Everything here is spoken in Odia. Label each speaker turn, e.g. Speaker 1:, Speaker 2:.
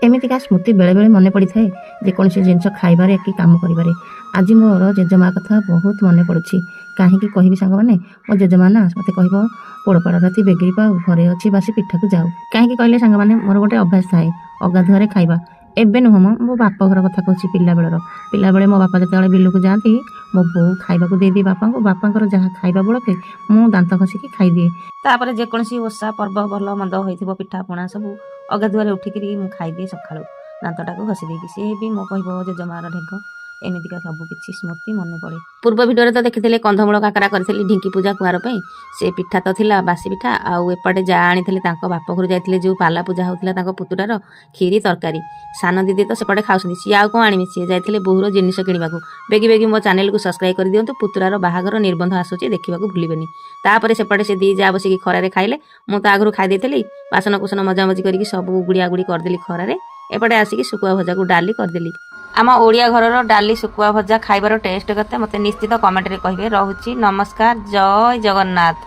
Speaker 1: କେମିତିକା ସ୍ମୃତି ବେଳେବେଳେ ମନେ ପଡ଼ିଥାଏ ଯେକୌଣସି ଜିନିଷ ଖାଇବାରେ କି କାମ କରିବାରେ। ଆଜି ମୋର ଜେଜେମା କଥା ବହୁତ ମନେ ପଡ଼ୁଛି। କାହିଁକି କହିବି ସାଙ୍ଗମାନେ, ମୋ ଜେଜେମା ନା ମୋତେ କହିବ ପୋଡ଼ପଡ଼ା ରାତି ବେଗିରି ପାଉ, ଘରେ ଅଛି ବାସି ପିଠାକୁ ଯାଉ। କାହିଁକି କହିଲେ ସାଙ୍ଗମାନେ, ମୋର ଗୋଟେ ଅଭ୍ୟାସ ଥାଏ ଅଗାଧୁଆରେ ଖାଇବା। ଏବେ ନୁହଁ ମୋ ବାପ ଘର କଥା କହୁଛି, ପିଲାବେଳର। ପିଲାବେଳେ ମୋ ବାପା ଯେତେବେଳେ ବିଲକୁ ଯାଆନ୍ତି, ମୋ ବୋଉ ଖାଇବାକୁ ଦେଇଦିଏ ବାପାଙ୍କୁ। ବାପାଙ୍କର ଯାହା ଖାଇବା ବଳକେ ମୁଁ ଦାନ୍ତ ଘଷିକି ଖାଇଦିଏ। ତାପରେ ଯେକୌଣସି ଓଷା ପର୍ବ ଭଲ ମନ୍ଦ ହୋଇଥିବ, ପିଠା ପଣା ସବୁ ଅଗାଧୁଆରେ ଉଠିକିରି ମୁଁ ଖାଇଦିଏ ସକାଳୁ ଦାନ୍ତଟାକୁ ଘଷି ଦେଇକି। ସିଏ ବି ମୋ କହିବ ଜେଜେମାର ଢେଗ। ଏମିତିକା ସବୁ କିଛି ସ୍ମୃତି ମନେ ପଡ଼େ। ପୂର୍ବ ଭିଡ଼ିଓରେ ତ ଦେଖିଥିଲେ କନ୍ଧମୂଳ କାକରା କରିଥିଲି ଢିଙ୍କି ପୂଜା କୁଆର ପାଇଁ। ସେ ପିଠା ତ ଥିଲା ବାସି ପିଠା। ଆଉ ଏପଟେ ଯାହା ଆଣିଥିଲେ ତାଙ୍କ ବାପ ଘରୁ ଯାଇଥିଲେ, ଯେଉଁ ପାଲା ପୂଜା ହେଉଥିଲା ତାଙ୍କ ପୁତୁରାର, କ୍ଷୀରି ତରକାରୀ। ସାନ ଦିଦି ତ ସେପଟେ ଖାଉଛନ୍ତି, ସିଏ ଆଉ କ'ଣ ଆଣିବେ, ସିଏ ଯାଇଥିଲେ ବୋହୁର ଜିନିଷ କିଣିବାକୁ। ବେଗି ବେଗି ମୋ ଚ୍ୟାନେଲକୁ ସବସ୍କ୍ରାଇବ୍ କରିଦିଅନ୍ତୁ। ପୁତୁରାର ବାହାଘର ନିର୍ବନ୍ଧ ଆସୁଛି, ଦେଖିବାକୁ ଭୁଲିବେନି। ତାପରେ ସେପଟେ ସେ ଦି ଯା ବସିକି ଖରାରେ ଖାଇଲେ। ମୁଁ ତ ଆଗରୁ ଖାଇ ଦେଇଥିଲି। ବାସନ କୁସନ ମଜାମଜି କରିକି ସବୁ ଗୁଡ଼ିଆ ଗୁଡ଼ି କରିଦେଲି ଖରାରେ। ଏପଟେ ଆସିକି ଶୁଖୁଆ ଭଜାକୁ ଡାଲି କରିଦେଲି। ଆମ ଓଡ଼ିଆ ଘରର ଡାଲି ଶୁଖୁଆ ଭଜା ଖାଇବାର ଟେଷ୍ଟ କେତେ ମୋତେ ନିଶ୍ଚିତ କମେଣ୍ଟରେ କହିବେ। ରହୁଛି, ନମସ୍କାର, ଜୟ ଜଗନ୍ନାଥ।